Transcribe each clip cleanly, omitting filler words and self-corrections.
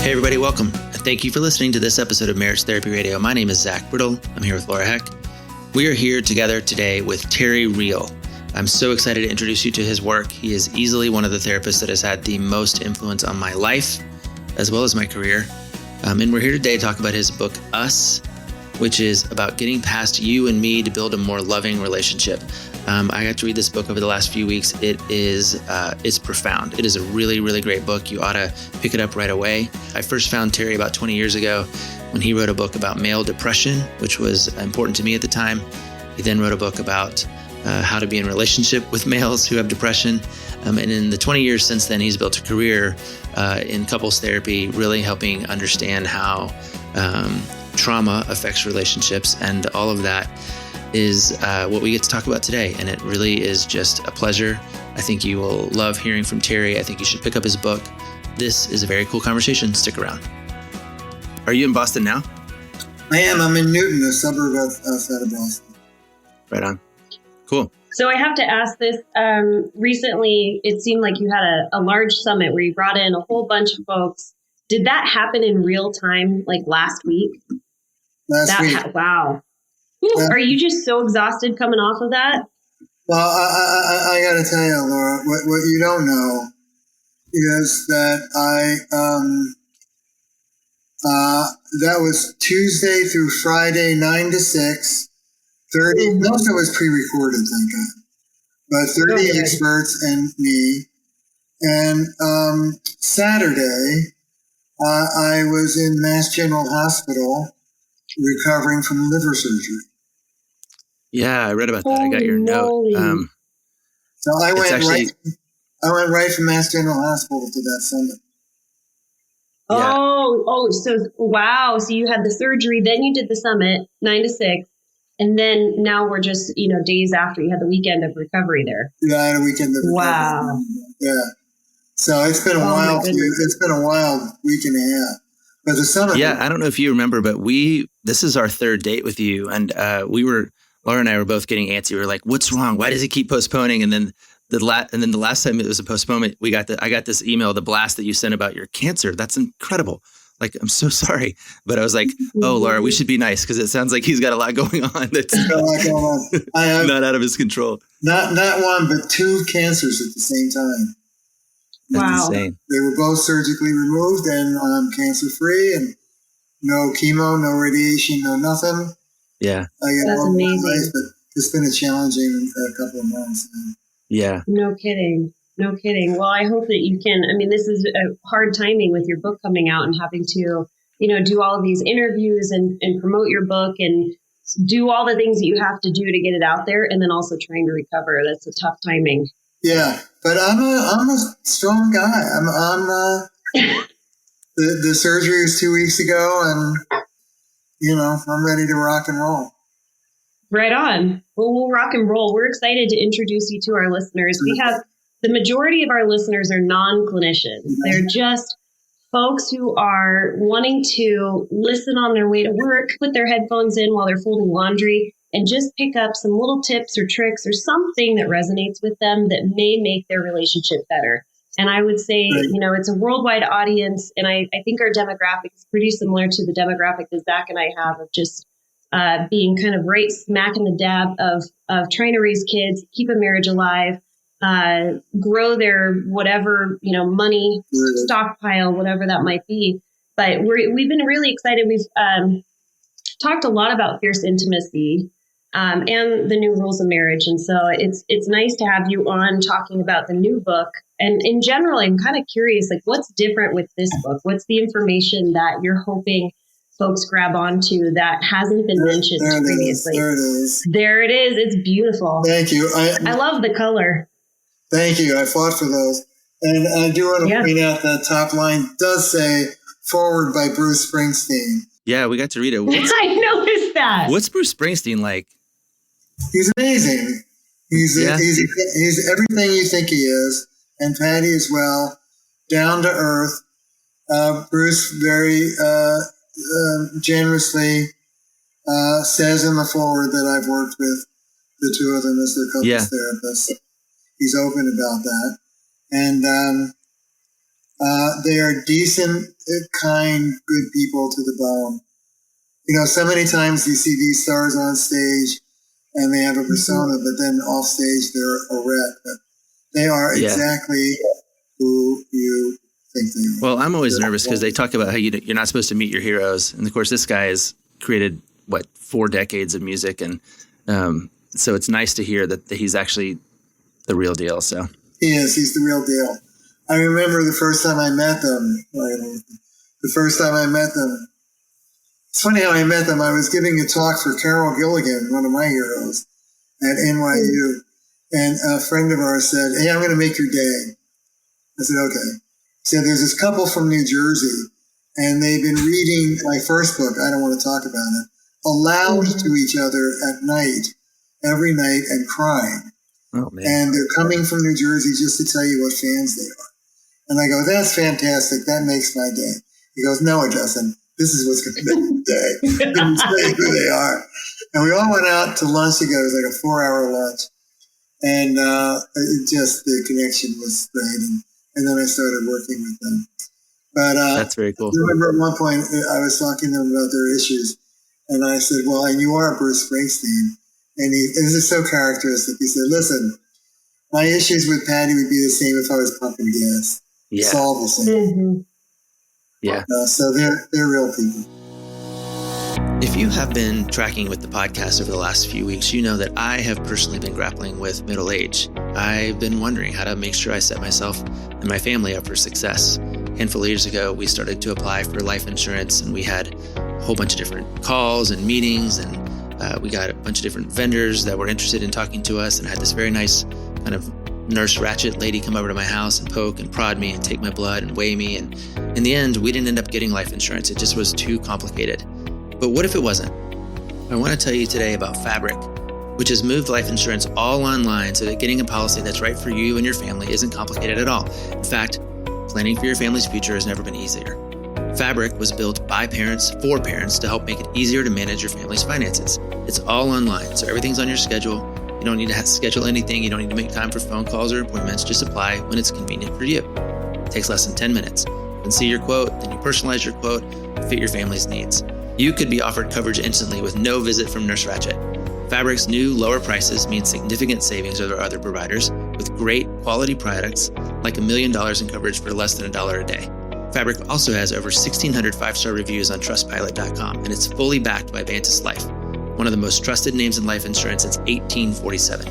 Hey everybody, welcome. And thank you for listening to this episode of Marriage Therapy Radio. My name is Zach Brittle. I'm here with Laura Heck. We are here together today with Terry Real. I'm so excited to introduce you to his work. He is easily one of the therapists that has had the most influence on my life, as well as my career. And we're here today to talk about his book, Us, which is about getting past you and me to build a more loving relationship. I got to read this book over the last few weeks. It's profound. It is a really, really great book. You ought to pick it up right away. I first found Terry about 20 years ago when he wrote a book about male depression, which was important to me at the time. He then wrote a book about how to be in a relationship with males who have depression. And in the 20 years since then, he's built a career in couples therapy, really helping understand how trauma affects relationships, and all of that is what we get to talk about today. And it really is just a pleasure. I think you will love hearing from Terry. I think you should pick up his book. This is a very cool conversation. Stick around. Are you in Boston now? I am. I'm in Newton, a suburb outside of Boston. Right on. Cool. So I have to ask this. Recently, it seemed like you had a large summit where you brought in a whole bunch of folks. Did that happen in real time, like last week? Last week. Wow. Are you just so exhausted coming off of that? Well, I got to tell you, Laura, what you don't know is that that was Tuesday through Friday, 9 to 6, 30. Most of it was pre-recorded, thank God. But 30 experts and me. And Saturday, I was in Mass General Hospital recovering from liver surgery. Yeah, I read about that. I got your note. So I went right from Mass General Hospital to that summit. Yeah. So wow. So you had the surgery, then you did the summit, 9 to 6. And then now we're just, days after you had the weekend of recovery there. Yeah, I had a weekend of recovery. Wow. Yeah. So it's been a wild week and a half. But the summit. Yeah, I don't know if you remember, but this is our third date with you. And Laura and I were both getting antsy. We were like, what's wrong? Why does he keep postponing? And then the last time it was a postponement, I got this email, the blast that you sent about your cancer. That's incredible. Like, I'm so sorry. But I was like, oh, Laura, we should be nice because it sounds like he's got a lot going on that's not out of his control. Not one, but 2 cancers at the same time. That's insane. They were both surgically removed and cancer-free, and no chemo, no radiation, no nothing. Yeah. That's amazing. But it's been a challenging couple of months now. Yeah. No kidding. Well, I hope that you can. I mean, this is a hard timing with your book coming out and having to, do all of these interviews and promote your book and do all the things that you have to do to get it out there, and then also trying to recover. That's a tough timing. Yeah, but I'm a strong guy. The surgery was 2 weeks ago, and I'm ready to rock and roll. Right on. Well, we'll rock and roll. We're excited to introduce you to our listeners. We have the majority of our listeners are non-clinicians. They're just folks who are wanting to listen on their way to work, put their headphones in while they're folding laundry, and just pick up some little tips or tricks or something that resonates with them that may make their relationship better. And I would say, it's a worldwide audience, and I think our demographic is pretty similar to the demographic that Zach and I have of just being kind of right smack in the dab of trying to raise kids, keep a marriage alive, grow their whatever, money stockpile, whatever that might be. But we've been really excited. We've talked a lot about fierce intimacy and the new rules of marriage. And so it's nice to have you on talking about the new book. And in general, I'm kind of curious, like, what's different with this book? What's the information that you're hoping folks grab onto that hasn't been mentioned previously? There it is. It's beautiful. Thank you. I love the color. Thank you. I fought for those. And I do want to point out that top line does say forward by Bruce Springsteen. Yeah, we got to read it. I noticed that. What's Bruce Springsteen like? He's amazing. He's everything you think he is, and Patty as well. Down to earth. Bruce very generously says in the forward that I've worked with the two of them as their couples therapists. He's open about that. And They are decent, kind, good people to the bone. You know, so many times you see these stars on stage and they have a persona, but then off stage they're a wreck. But they are exactly who you think they are. Well, I'm always nervous because they talk about how you're not supposed to meet your heroes. And of course, this guy has created, 4 decades of music. And so it's nice to hear that he's actually the real deal. So he is. He's the real deal. I remember the first time I met them. It's funny how I met them. I was giving a talk for Carol Gilligan, one of my heroes, at NYU. And a friend of ours said, "Hey, I'm going to make your day." I said, "Okay." He said, "There's this couple from New Jersey, and they've been reading my first book. I don't want to talk about it. Aloud to each other at night, every night, and crying. Oh, man. And they're coming from New Jersey just to tell you what fans they are." And I go, "That's fantastic. That makes my day." He goes, "No, it doesn't. This is what's going to make the day." Didn't say who they are. And we all went out to lunch together. It was like a 4-hour lunch. And the connection was great. And then I started working with them. But that's very cool. I remember at one point I was talking to them about their issues. And I said, "Well, and you are Bruce Springsteen." And this is so characteristic. He said, "Listen, my issues with Patty would be the same if I was pumping gas. Yeah. It's all the same." Mm-hmm. Yeah. So they're real people. If you have been tracking with the podcast over the last few weeks, you know that I have personally been grappling with middle age. I've been wondering how to make sure I set myself and my family up for success. A handful of years ago, we started to apply for life insurance, and we had a whole bunch of different calls and meetings, and we got a bunch of different vendors that were interested in talking to us, and I had this very nice kind of Nurse Ratched lady come over to my house and poke and prod me and take my blood and weigh me. And in the end, we didn't end up getting life insurance. It just was too complicated. But what if it wasn't? I want to tell you today about Fabric, which has moved life insurance all online so that getting a policy that's right for you and your family isn't complicated at all. In fact, planning for your family's future has never been easier. Fabric was built by parents for parents to help make it easier to manage your family's finances. It's all online, so everything's on your schedule. You don't need to schedule anything. You don't need to make time for phone calls or appointments. Just apply when it's convenient for you. It takes less than 10 minutes. You can see your quote, then you personalize your quote to fit your family's needs. You could be offered coverage instantly with no visit from Nurse Ratched. Fabric's new lower prices mean significant savings over other providers with great quality products like $1 million in coverage for less than $1 a day. Fabric also has over 1,600 5-star reviews on Trustpilot.com, and it's fully backed by Vantis Life, one of the most trusted names in life insurance since 1847.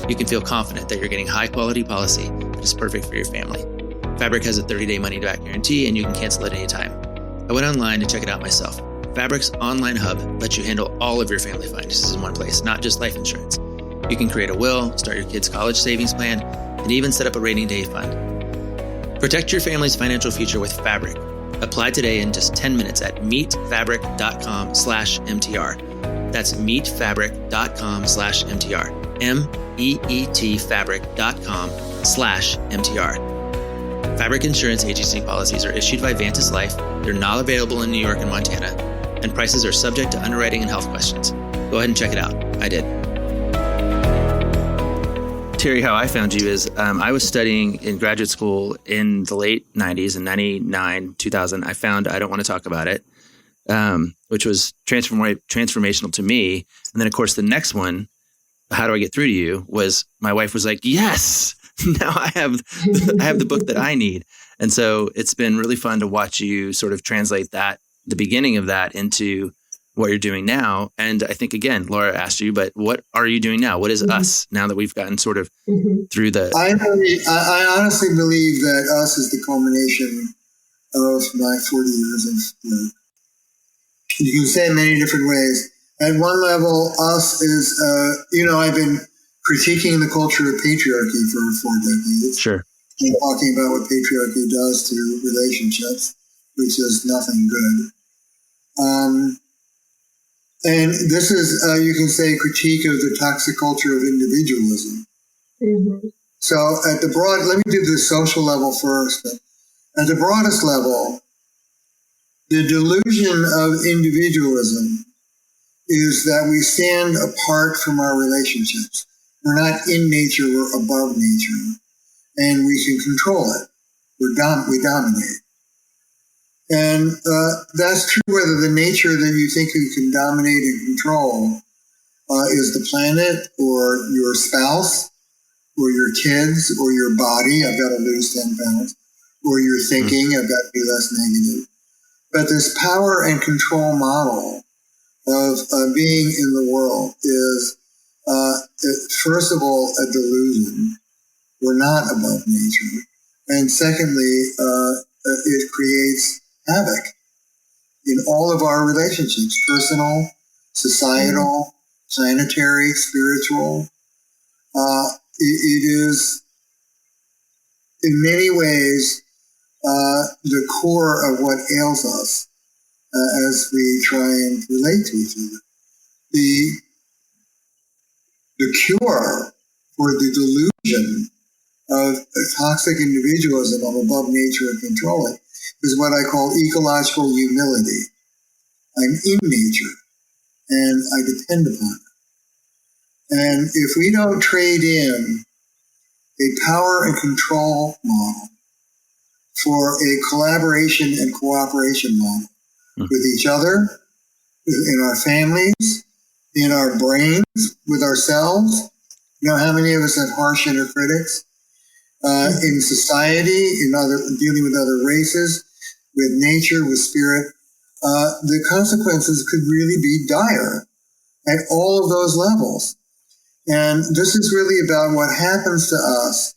You can feel confident that you're getting high-quality policy that is perfect for your family. Fabric has a 30-day money-back guarantee, and you can cancel at any time. I went online to check it out myself. Fabric's online hub lets you handle all of your family finances in one place, not just life insurance. You can create a will, start your kids' college savings plan, and even set up a rainy day fund. Protect your family's financial future with Fabric. Apply today in just 10 minutes at meetfabric.com/MTR. That's meetfabric.com/MTR. meetfabric.com/MTR. Fabric Insurance Agency policies are issued by Vantis Life. They're not available in New York and Montana, and prices are subject to underwriting and health questions. Go ahead and check it out. I did. Terry, how I found you is I was studying in graduate school in the late 90s, in 99, 2000. I found I Don't Want to Talk About It, which was transformational to me. And then, of course, the next one, How Do I Get Through to You, was my wife was like, yes, now I have the book that I need. And so it's been really fun to watch you sort of translate that, the beginning of that, into what you're doing now. And I think, again, Laura asked you, but what are you doing now? What is us now that we've gotten sort of through the... I honestly believe that us is the culmination of my 40 years of work. You can say it many different ways. At one level, us is, I've been critiquing the culture of patriarchy for 4 decades. Sure. And talking about what patriarchy does to relationships, which is nothing good. And this is, you can say, a critique of the toxic culture of individualism. Mm-hmm. So let me do the social level first. At the broadest level, the delusion of individualism is that we stand apart from our relationships. We're not in nature, we're above nature. And we can control it. we dominate. And that's true whether the nature that you think you can dominate and control is the planet or your spouse or your kids or your body, I've got to lose 10 pounds, or your thinking, I've got to be less negative. But this power and control model of being in the world is, first of all, a delusion. We're not above nature. And secondly, it creates havoc in all of our relationships, personal, societal, planetary, spiritual. It is, in many ways, the core of what ails us as we try and relate to each other. The cure for the delusion of toxic individualism of above nature and controlling is what I call ecological humility. I'm in nature, and I depend upon it. And if we don't trade in a power and control model for a collaboration and cooperation model with each other, in our families, in our brains, with ourselves. You know, how many of us have harsh inner critics? In society, dealing with other races, with nature, with spirit, the consequences could really be dire at all of those levels. And this is really about what happens to us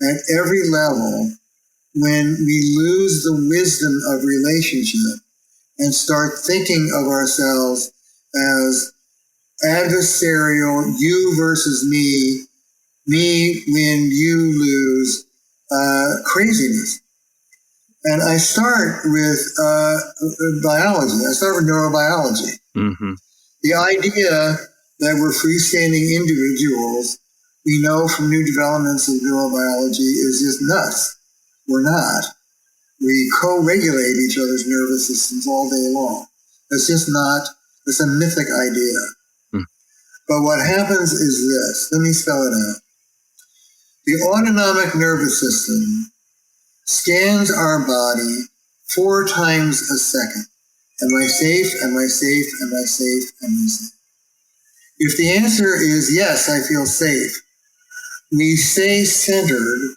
at every level when we lose the wisdom of relationship and start thinking of ourselves as adversarial, you versus me win, you lose, craziness. And I start with biology. I start with neurobiology. Mm-hmm. The idea that we're freestanding individuals, we know from new developments of neurobiology, is just nuts. We're not. We co-regulate each other's nervous systems all day long. It's just not, it's a mythic idea. But what happens is this. Let me spell it out. The autonomic nervous system scans our body 4 times a second. Am I safe? Am I safe? Am I safe? Am I safe? If the answer is yes, I feel safe, we stay centered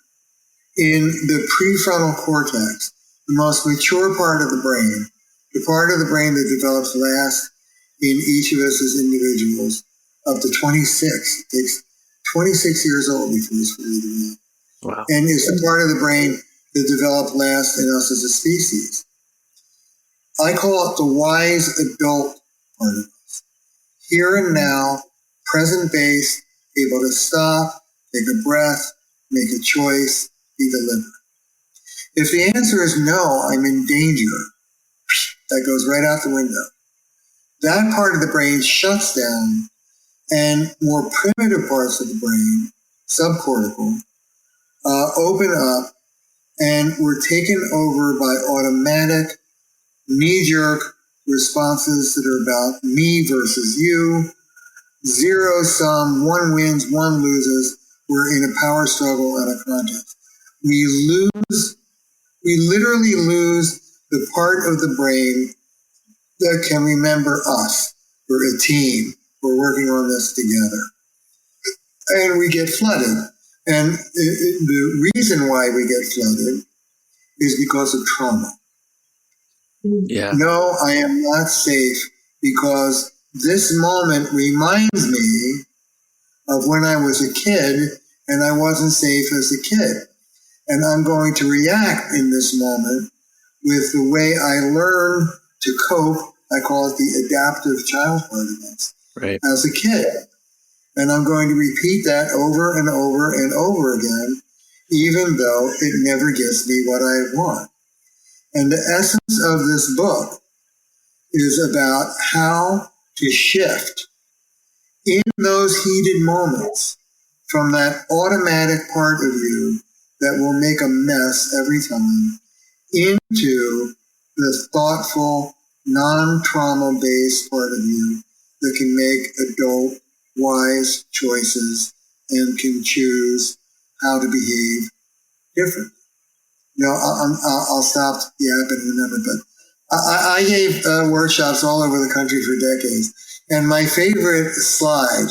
in the prefrontal cortex, the most mature part of the brain, the part of the brain that develops last in each of us as individuals, up to 26. It takes 26 years old before it's fully developed. Wow. And it's the part of the brain that developed last in us as a species. I call it the wise adult part of us. Here and now, present-based, able to stop, take a breath, make a choice, be deliberate. If the answer is no, I'm in danger, that goes right out the window. That part of the brain shuts down, and more primitive parts of the brain, subcortical, open up, and we're taken over by automatic, knee-jerk responses that are about me versus you, zero sum, one wins, one loses. We're in a power struggle and a contest. We literally lose the part of the brain that can remember us. We're a team. We're working on this together. And we get flooded. And the reason why we get flooded is because of trauma. Yeah. No, I am not safe because this moment reminds me of when I was a kid and I wasn't safe as a kid. And I'm going to react in this moment with the way I learn to cope. I call it the adaptive child part of us. Right. As a kid. And I'm going to repeat that over and over and over again, even though it never gives me what I want. And the essence of this book is about how to shift in those heated moments from that automatic part of you that will make a mess every time into the thoughtful, non-trauma based part of you that can make adult, wise choices and can choose how to behave differently. I'll stop yapping whenever, but I gave workshops all over the country for decades. And my favorite slide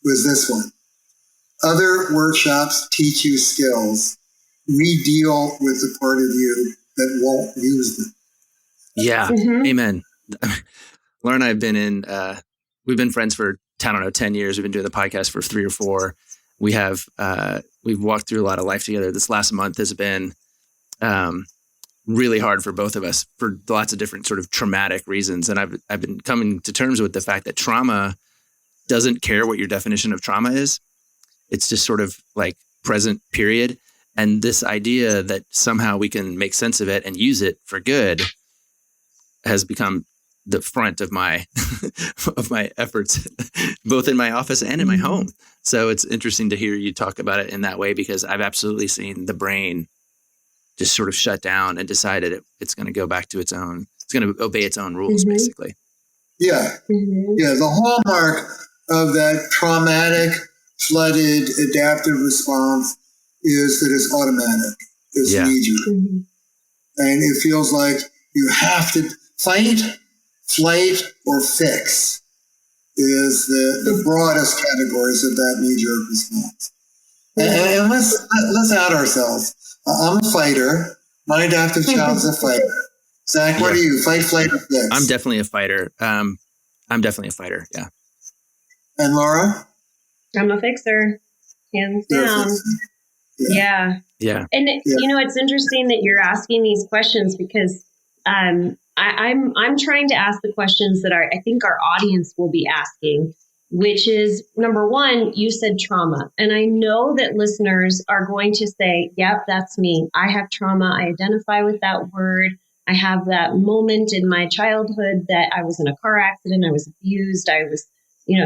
was this one. Other workshops teach you skills. We deal with the part of you that won't use them. Yeah. Mm-hmm. Amen. Laura and I have been we've been friends for, 10 years. We've been doing the podcast for 3 or 4. We've walked through a lot of life together. This last month has been really hard for both of us for lots of different sort of traumatic reasons. And I've been coming to terms with the fact that trauma doesn't care what your definition of trauma is. It's just sort of like present period. And this idea that somehow we can make sense of it and use it for good has become the front of my of my efforts, both in my office and in my home. So it's interesting to hear you talk about it in that way, because I've absolutely seen the brain just sort of shut down and decided it's going to go back to it's going to obey its own rules, basically. Yeah. Yeah. The hallmark of that traumatic, flooded, adaptive response is that it's automatic. It's knee-jerk. And it feels like you have to fight, flight, or fix is the broadest categories of that knee-jerk response. And let's out ourselves. I'm a fighter. My adaptive child's a fighter. Zach, what are you? Fight, flight, or fix? I'm definitely a fighter. Yeah. And Laura? I'm a fixer. Hands down. Yeah. And it's interesting that you're asking these questions, because I'm trying to ask the questions that I think our audience will be asking, which is, number one, you said trauma. And I know that listeners are going to say, yep, that's me. I have trauma. I identify with that word. I have that moment in my childhood that I was in a car accident. I was abused. I was,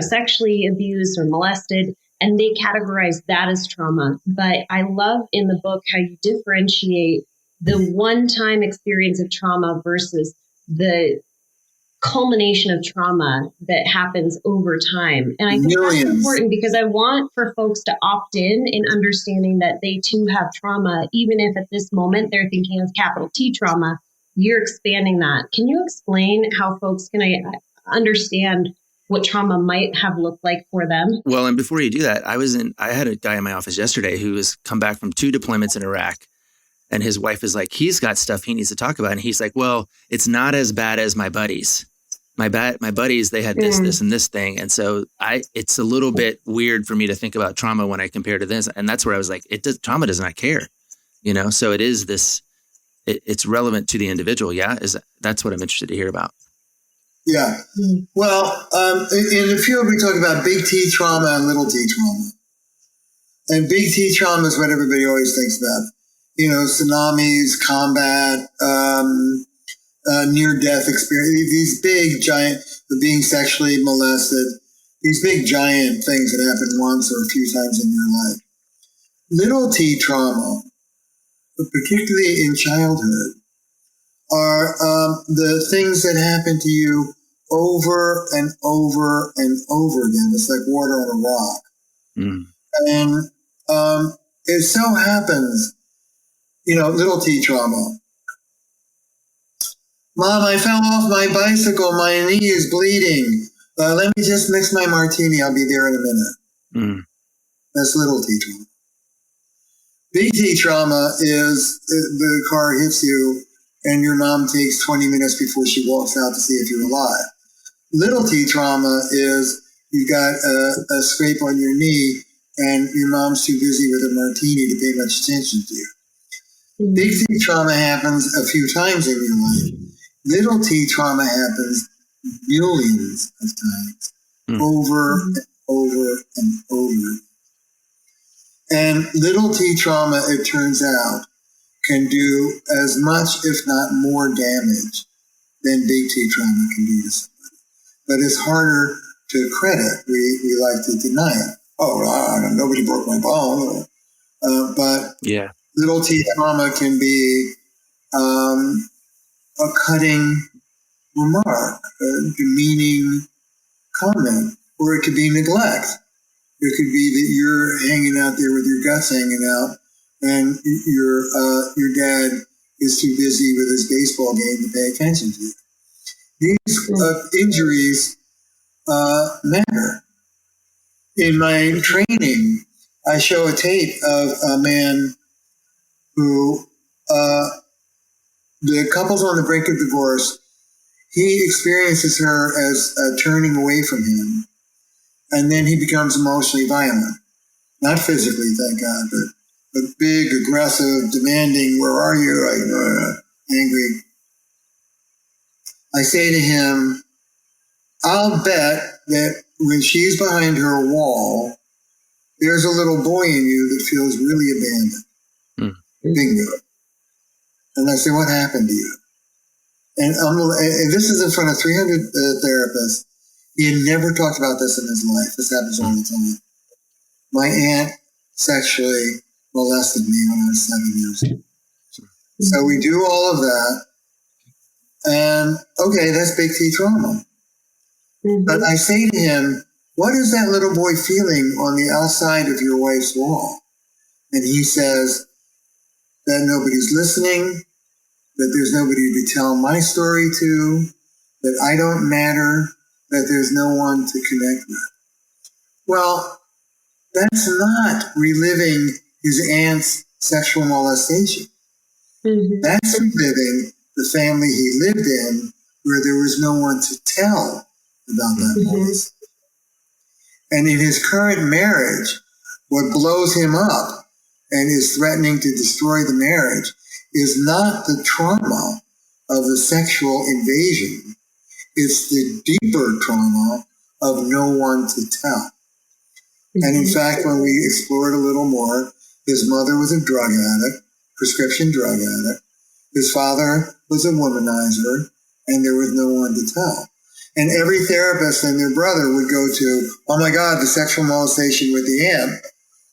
sexually abused or molested. And they categorize that as trauma. But I love in the book how you differentiate the one-time experience of trauma versus the culmination of trauma that happens over time. And I think that's important, because I want for folks to opt in understanding that they too have trauma, even if at this moment they're thinking of capital T trauma. You're expanding that. Can you explain how folks can understand what trauma might have looked like for them? Well, and before you do that, I had a guy in my office yesterday who has come back from 2 deployments in Iraq. And his wife is like, he's got stuff he needs to talk about. And he's like, well, it's not as bad as my buddies. My buddies, they had this, and this thing. And so it's a little bit weird for me to think about trauma when I compare to this. And that's where I was like, trauma does not care, So it is this, it's relevant to the individual. Yeah. That's what I'm interested to hear about. Yeah. Well, in the field, we talk about big T trauma and little t trauma. And big T trauma is what everybody always thinks about. Tsunamis, combat, near-death experience, these big, giant, being sexually molested, these big, giant things that happen once or a few times in your life. Little T trauma, but particularly in childhood, are the things that happen to you over and over and over again. It's like water on a rock. And it so happens, little T trauma. Mom, I fell off my bicycle. My knee is bleeding. Let me just mix my martini. I'll be there in a minute. That's little T trauma. Big T trauma is the car hits you and your mom takes 20 minutes before she walks out to see if you're alive. Little T trauma is you've got a scrape on your knee and your mom's too busy with a martini to pay much attention to you. Big T trauma happens a few times in your life. Little T trauma happens millions of times, over and over and over. And little T trauma, it turns out, can do as much, if not more, damage than big T trauma can do to somebody. But it's harder to credit. We like to deny it. Oh, nobody broke my bone. But little T trauma can be a cutting remark, a demeaning comment, or it could be neglect. It could be that you're hanging out there with your guts hanging out and your dad is too busy with his baseball game to pay attention to you. These injuries matter. In my training, I show a tape of a man who, the couple's on the brink of divorce. He experiences her as turning away from him, and then he becomes emotionally violent. Not physically, thank God, but big, aggressive, demanding, where are you? Angry. I say to him, I'll bet that when she's behind her wall, there's a little boy in you that feels really abandoned. Bingo. And I say, what happened to you? And this is in front of 300 therapists. He had never talked about this in his life. This happens all the time. My aunt sexually molested me when I was 7 years old. So we do all of that. And okay, that's big T trauma. But I say to him, what is that little boy feeling on the outside of your wife's wall? And he says that nobody's listening, that there's nobody to tell my story to, that I don't matter, that there's no one to connect with. Well, that's not reliving his aunt's sexual molestation. That's reliving the family he lived in where there was no one to tell about that molestation. And in his current marriage, what blows him up and is threatening to destroy the marriage is not the trauma of the sexual invasion. It's the deeper trauma of no one to tell. And in fact, when we explored a little more, his mother was a drug addict, prescription drug addict. His father was a womanizer, and there was no one to tell. And every therapist and their brother would go to, oh my God, the sexual molestation with the aunt.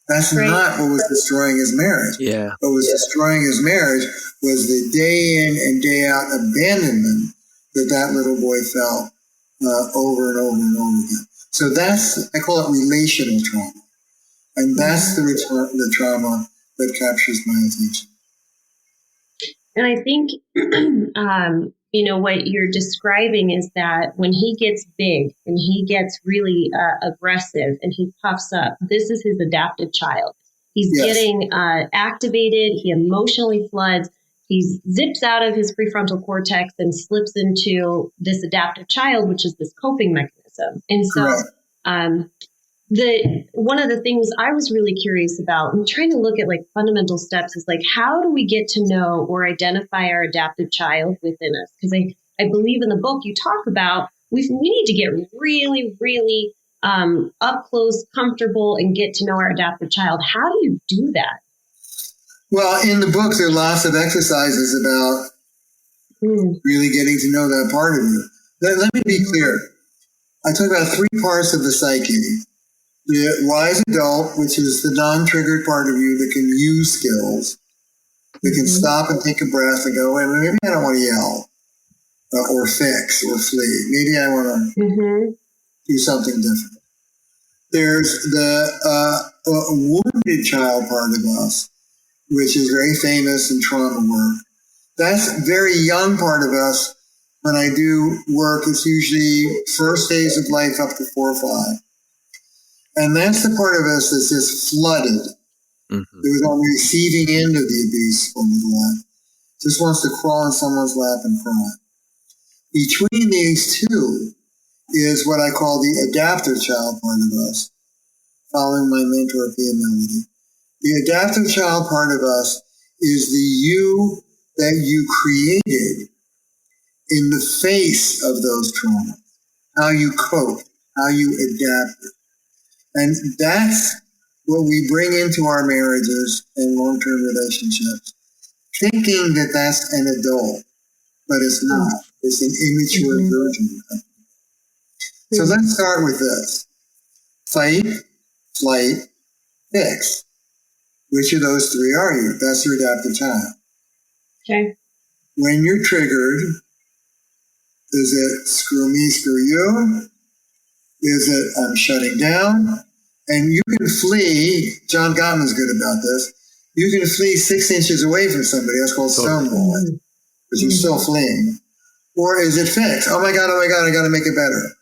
That's not what was destroying his marriage. Yeah. What was destroying his marriage was the day in and day out abandonment that little boy felt over and over and over again. So I call it relational trauma. And that's the trauma that captures my attention. And I think, what you're describing is that when he gets big and he gets really aggressive and he puffs up, this is his adaptive child. He's getting activated. He emotionally floods. He zips out of his prefrontal cortex and slips into this adaptive child, which is this coping mechanism. And so one of the things I was really curious about, I'm trying to look at like fundamental steps, is like, how do we get to know or identify our adaptive child within us? Because I believe in the book you talk about we need to get really, really up close, comfortable, and get to know our adaptive child. How do you do that? Well, in the book, there are lots of exercises about really getting to know that part of you. Let me be clear. I talk about 3 parts of the psyche. The wise adult, which is the non-triggered part of you that can use skills, that can stop and take a breath and go, wait, maybe I don't want to yell or fix or flee. Maybe I want to do something different. There's the wounded child part of us, which is very famous in trauma work. That's a very young part of us. When I do work, it's usually first days of life up to 4 or 5. And that's the part of us that's just flooded. It was on the receiving end of the abuse from his life. Just wants to crawl in someone's lap and cry. Between these two is what I call the adaptive child part of us, following my mentor, Pia Mellody. The adaptive child part of us is the you that you created in the face of those traumas, how you cope, how you adapted. And that's what we bring into our marriages and long-term relationships, thinking that that's an adult, but it's not. It's an immature version of it. So let's start with this. Fight, flight, fix. Which of those 3 are you? That's your adaptive child. Okay. When you're triggered, is it screw me, screw you? Is it I'm shutting down? And you can flee. John Gottman's good about this. You can flee 6 inches away from somebody. That's called stonewalling, but you're still fleeing. Or is it fixed? Oh my God, I got to make it better.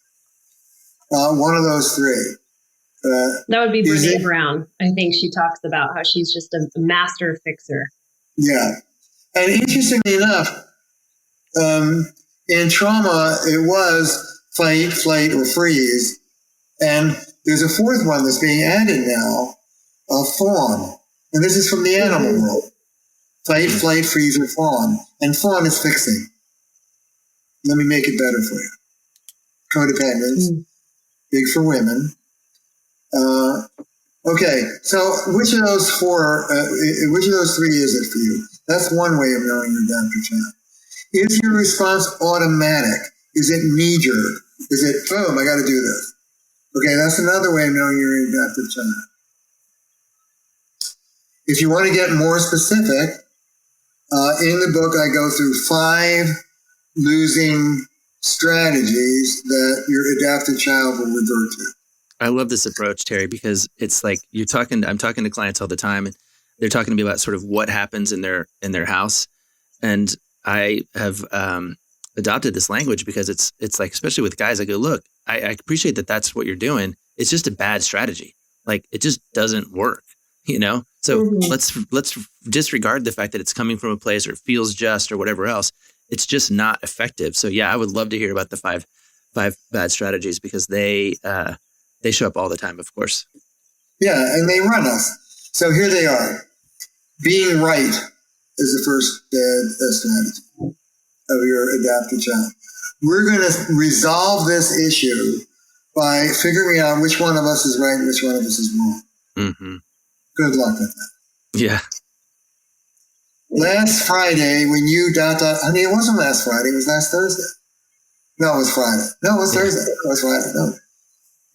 One of those three. That would be Brene Brown. I think she talks about how she's just a master fixer. Yeah. And interestingly enough, in trauma, it was fight, flight, or freeze. And there's a fourth one that's being added now, fawn. And this is from the animal world. Fight, flight, freeze, or fawn. And fawn is fixing. Let me make it better for you. Codependence, big for women. Okay, so which of those three is it for you? That's one way of knowing your adaptive child. Is your response automatic? Is it knee-jerk? Is it, boom, I got to do this? Okay, that's another way of knowing your adaptive child. If you want to get more specific, in the book I go through 5 losing strategies that your adaptive child will revert to. I love this approach, Terry, because it's like I'm talking to clients all the time, and they're talking to me about sort of what happens in their house. And I have adopted this language because it's like, especially with guys, I go, look, I appreciate that that's what you're doing. It's just a bad strategy. Like, it just doesn't work, So let's disregard the fact that it's coming from a place or it feels just or whatever else. It's just not effective. So yeah, I would love to hear about the five bad strategies, because they show up all the time, of course. Yeah, and they run us. So here they are. Being right is the first bad strategy of your adaptive child. We're going to resolve this issue by figuring out which one of us is right and which one of us is wrong. Mm-hmm. Good luck with that. Yeah. Last Friday, when you honey, it wasn't last Friday. It was last Thursday. No, it was Friday. No, it was Thursday. It was Friday. No.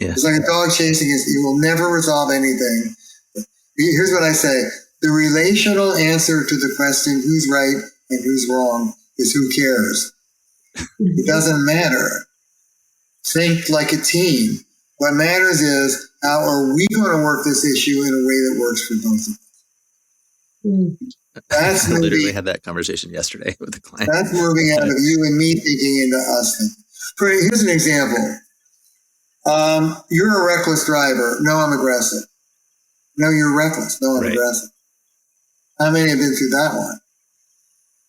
Yeah. It's like a dog chasing us. You will never resolve anything. Here's what I say. The relational answer to the question, who's right and who's wrong, is who cares. It doesn't matter. Think like a team. What matters is, how are we going to work this issue in a way that works for both of us? That's I literally had that conversation yesterday with a client. That's moving out of you and me thinking into us thinking. Here's an example. You're a reckless driver. No, I'm aggressive. No, you're reckless. No, I'm aggressive. How many have been through that one?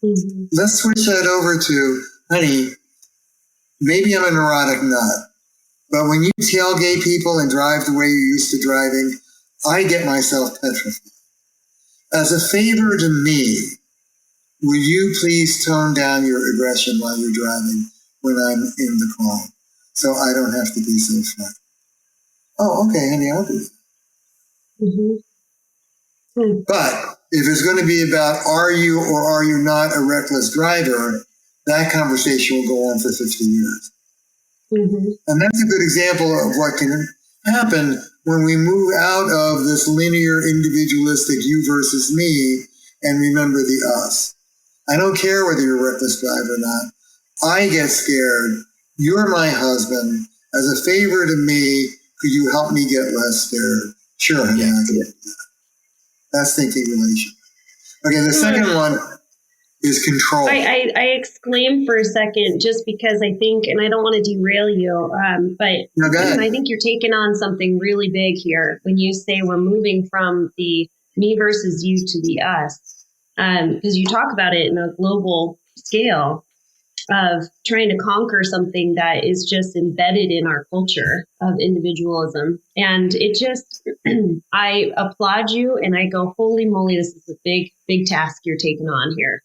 Mm-hmm. Let's switch that over to, honey, maybe I'm a neurotic nut, but when you tailgate people and drive the way you're used to driving, I get myself petrified. As a favor to me, will you please tone down your aggression while you're driving when I'm in the car, so I don't have to be so frightened? Oh, okay, honey, I'll do that. Mm-hmm. But if it's going to be about are you or are you not a reckless driver, that conversation will go on for 50 years. Mm-hmm. And that's a good example of what can happen when we move out of this linear, individualistic you versus me and remember the us. I don't care whether you're a reckless driver or not. I get scared. You're my husband. As a favor to me, could you help me get less scared? Sure, honey, I can do that. That's thinking relationship. Okay, the second one is control. I exclaim for a second just because I think, and I don't want to derail you, but no, go ahead. I think you're taking on something really big here when you say we're moving from the me versus you to the us, because you talk about it in a global scale of trying to conquer something that is just embedded in our culture of individualism. And it just, I applaud you and I go, holy moly, this is a big, big task you're taking on here.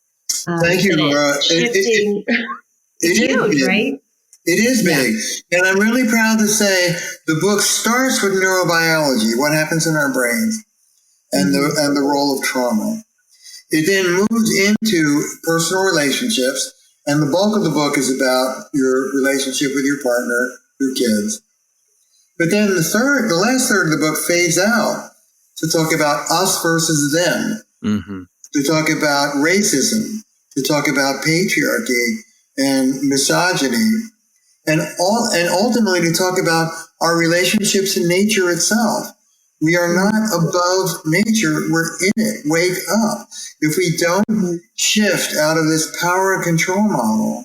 Thank you, Laura. It's huge, right? It is big. Yeah. And I'm really proud to say the book starts with neurobiology, what happens in our brains, and the role of trauma. It then moves into personal relationships, and the bulk of the book is about your relationship with your partner, your kids. But then the last third of the book fades out to talk about us versus them, to talk about racism, to talk about patriarchy and misogyny, and ultimately to talk about our relationships in nature itself. We are not above nature. We're in it. Wake up. If we don't shift out of this power and control model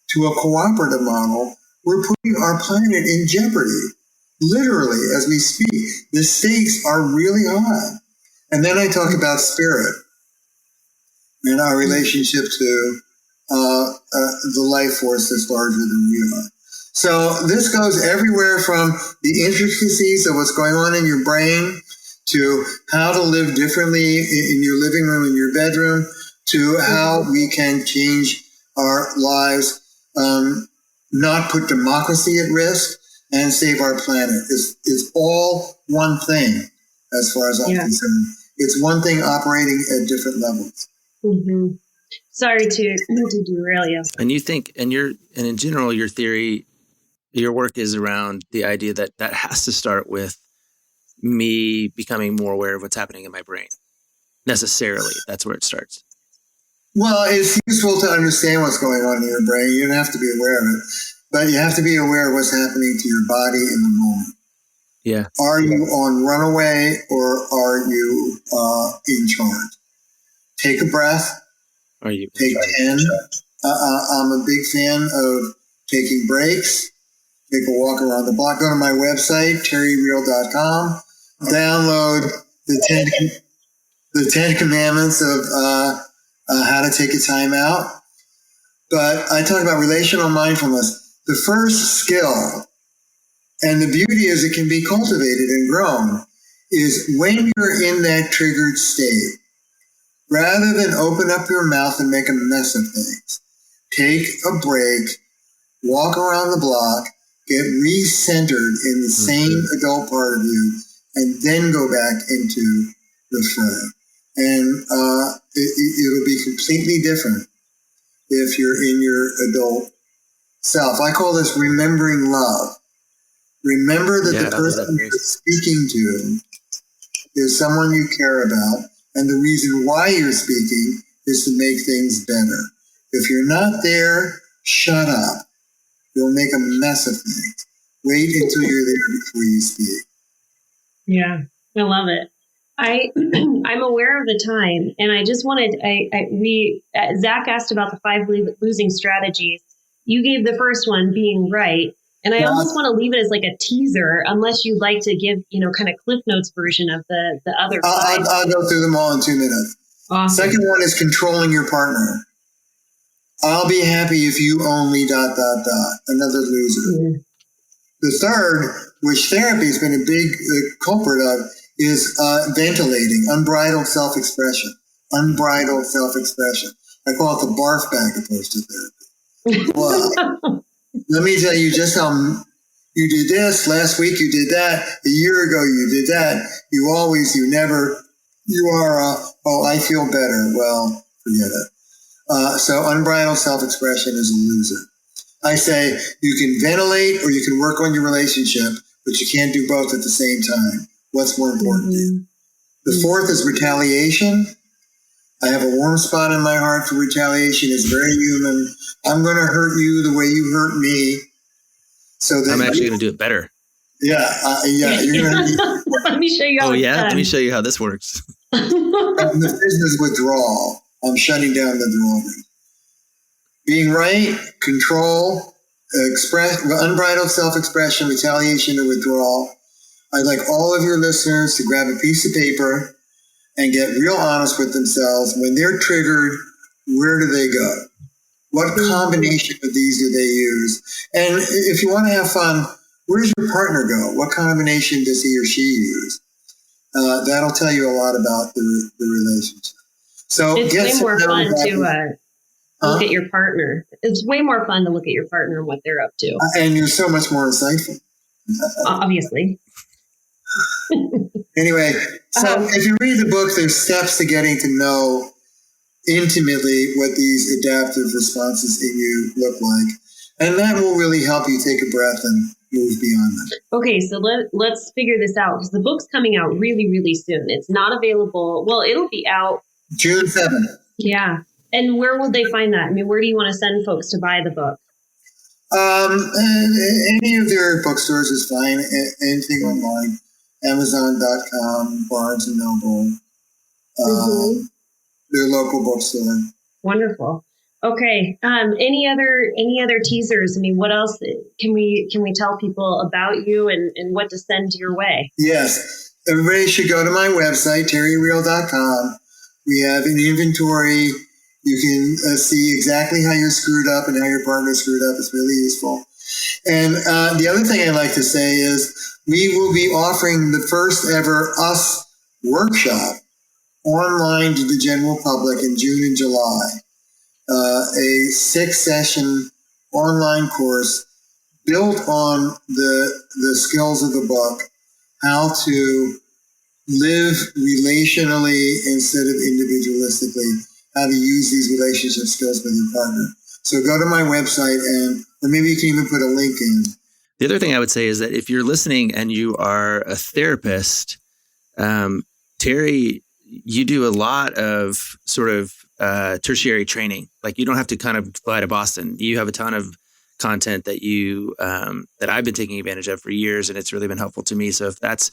to a cooperative model, we're putting our planet in jeopardy, literally, as we speak. The stakes are really high. And then I talk about spirit and our relationship to the life force that's larger than we are. So this goes everywhere from the intricacies of what's going on in your brain to how to live differently in your living room, in your bedroom, to how we can change our lives, not put democracy at risk, and save our planet. It's all one thing as far as I'm concerned. It's one thing operating at different levels. Mm-hmm. Sorry to derail you. And you think, and in general, your theory, your work is around the idea that has to start with me becoming more aware of what's happening in my brain. Necessarily, that's where it starts. Well, it's useful to understand what's going on in your brain. You don't have to be aware of it, but you have to be aware of what's happening to your body in the moment. Yeah. Are you on runaway or are you in charge? Take a breath. Are you? Take 10. I'm a big fan of taking breaks. Take a walk around the block. Go to my website, terryreal.com. Download the 10 commandments of how to take a time out. But I talk about relational mindfulness. The first skill, and the beauty is it can be cultivated and grown, is when you're in that triggered state, rather than open up your mouth and make a mess of things, take a break, walk around the block, get re-centered in the same adult part of you, and then go back into the fray. And it'll be completely different if you're in your adult self. I call this remembering love. Remember that the person you're speaking to is someone you care about, and the reason why you're speaking is to make things better. If you're not there, shut up. You'll make a mess of things. Wait until you're there before you speak. Yeah, I love it. I'm aware of the time, and I just wanted, Zach asked about the 5 losing strategies. You gave the first one, being right. And I almost want to leave it as like a teaser, unless you'd like to give, kind of Cliff Notes version of the other 5. I'll go through them all in 2 minutes. Awesome. Second one is controlling your partner. I'll be happy if you only ... Another loser. Mm-hmm. The third, which therapy has been a big culprit of, is ventilating, unbridled self-expression. Unbridled self-expression. I call it the barf bag approach to therapy. Well, let me tell you just how you did this, last week you did that, a year ago you did that, you never, you are, I feel better. Well, forget it. So unbridled self-expression is a loser. I say you can ventilate or you can work on your relationship, but you can't do both at the same time. What's more important to you? The fourth is retaliation. I have a warm spot in my heart for retaliation. It's very human. I'm going to hurt you the way you hurt me. So that I'm actually going to do it better. Yeah. You're gonna Let me show you how Let me show you how this works. The business withdrawal. I'm shutting down the drawing. Being right, control, unbridled self-expression, retaliation, or withdrawal. I'd like all of your listeners to grab a piece of paper and get real honest with themselves. When they're triggered, where do they go? What combination of these do they use? And if you want to have fun, where does your partner go? What combination does he or she use? That'll tell you a lot about the relationship. So it's way more fun to look at your partner. It's way more fun to look at your partner and what they're up to. And you're so much more insightful. Obviously. Anyway, so if you read the book, there's steps to getting to know intimately what these adaptive responses in you look like. And that will really help you take a breath and move beyond them. Okay, so let's figure this out, because the book's coming out really, really soon. It's not available. Well, it'll be out June 7th. Yeah. And where will they find that? I mean, where do you want to send folks to buy the book? Any of their bookstores is fine. Anything online. Amazon.com, Barnes & Noble, their local bookstore. Wonderful. Okay. Any other teasers? I mean, what else can we tell people about you and what to send your way? Yes. Everybody should go to my website, terryreal.com. We have an inventory. You can see exactly how you're screwed up and how your partner screwed up. It's really useful. And the other thing I'd like to say is we will be offering the first ever US workshop online to the general public in June and July. A 6-session online course built on the skills of the book, how to live relationally instead of individualistically, how to use these relationship skills with your partner. So go to my website or maybe you can even put a link in. The other thing I would say is that if you're listening and you are a therapist, Terry, you do a lot of sort of tertiary training. Like you don't have to kind of fly to Boston. You have a ton of content that you that I've been taking advantage of for years, and it's really been helpful to me. So if that's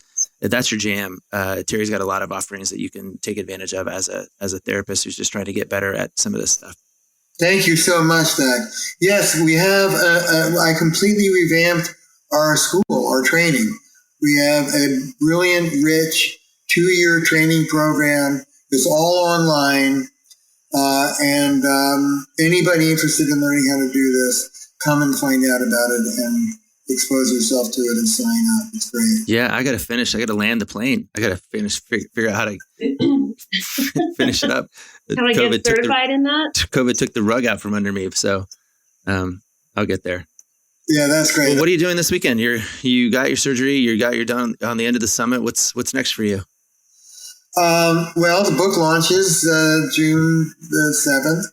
your jam, Terry's got a lot of offerings that you can take advantage of as a therapist who's just trying to get better at some of this stuff. Thank you so much, Zach. Yes, we have. I completely revamped our school, our training. We have a brilliant, rich 2-year training program. It's all online. And anybody interested in learning how to do this, come and find out about it and expose yourself to it and sign up. It's great. Yeah, I got to land the plane. I got to figure out how to finish it up. How I get certified in that? COVID took the rug out from under me. So I'll get there. Yeah, that's great. Well, what are you doing this weekend? You got your surgery. You're done on the end of the summit. What's next for you? Well, the book launches June the 7th.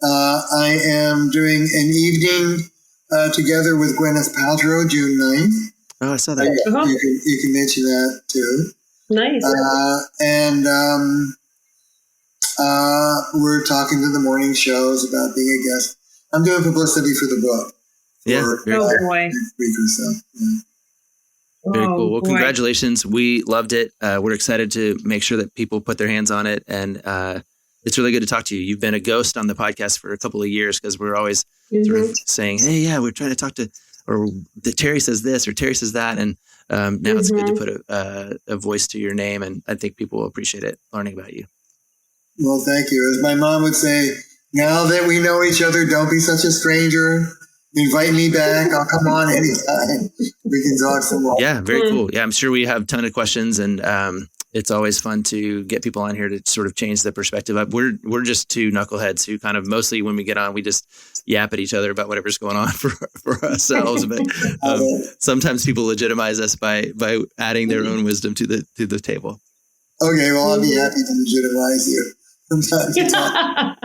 I am doing an evening together with Gwyneth Paltrow, June 9th. Oh, I saw that. You can mention that too. Nice. And we're talking to the morning shows about being a guest. I'm doing publicity for the book. Yeah. Boy. Week or so. Yeah. Very cool. Well, boy. Congratulations. We loved it. We're excited to make sure that people put their hands on it. And it's really good to talk to you. You've been a ghost on the podcast for a couple of years because we're always sort of saying, hey, yeah, we're trying to talk to, or Terry says this or Terry says that. And now it's good to put a voice to your name. And I think people will appreciate it learning about you. Well, thank you. As my mom would say, now that we know each other, don't be such a stranger. Invite me back. I'll come on anytime. We can talk some more. Yeah, very cool. Yeah, I'm sure we have a ton of questions, and it's always fun to get people on here to sort of change the perspective up. We're just two knuckleheads who kind of mostly when we get on, we just yap at each other about whatever's going on for ourselves. But sometimes people legitimize us by adding their own wisdom to the table. Okay, well, I'll be happy to legitimize you from time to time.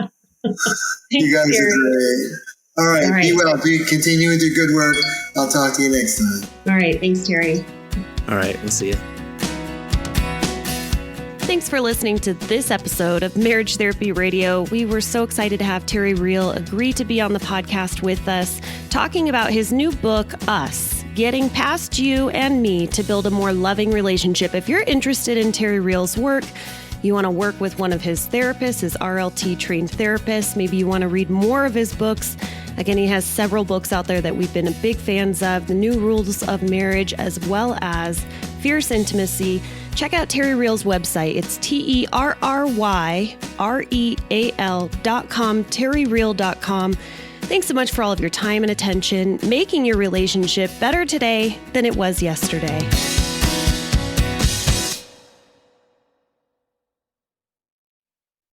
You guys are great. All right. Be well. Continue with your good work. I'll talk to you next time. All right. Thanks, Terry. All right. We'll see you. Thanks for listening to this episode of Marriage Therapy Radio. We were so excited to have Terry Real agree to be on the podcast with us, talking about his new book, Us, Getting Past You and Me to Build a More Loving Relationship. If you're interested in Terry Real's work, you want to work with one of his therapists, his RLT trained therapist, maybe you want to read more of his books. Again, he has several books out there that we've been big fans of, The New Rules of Marriage, as well as Fierce Intimacy. Check out Terry Real's website. It's TerryReal.com, terryreal.com. Thanks so much for all of your time and attention, making your relationship better today than it was yesterday.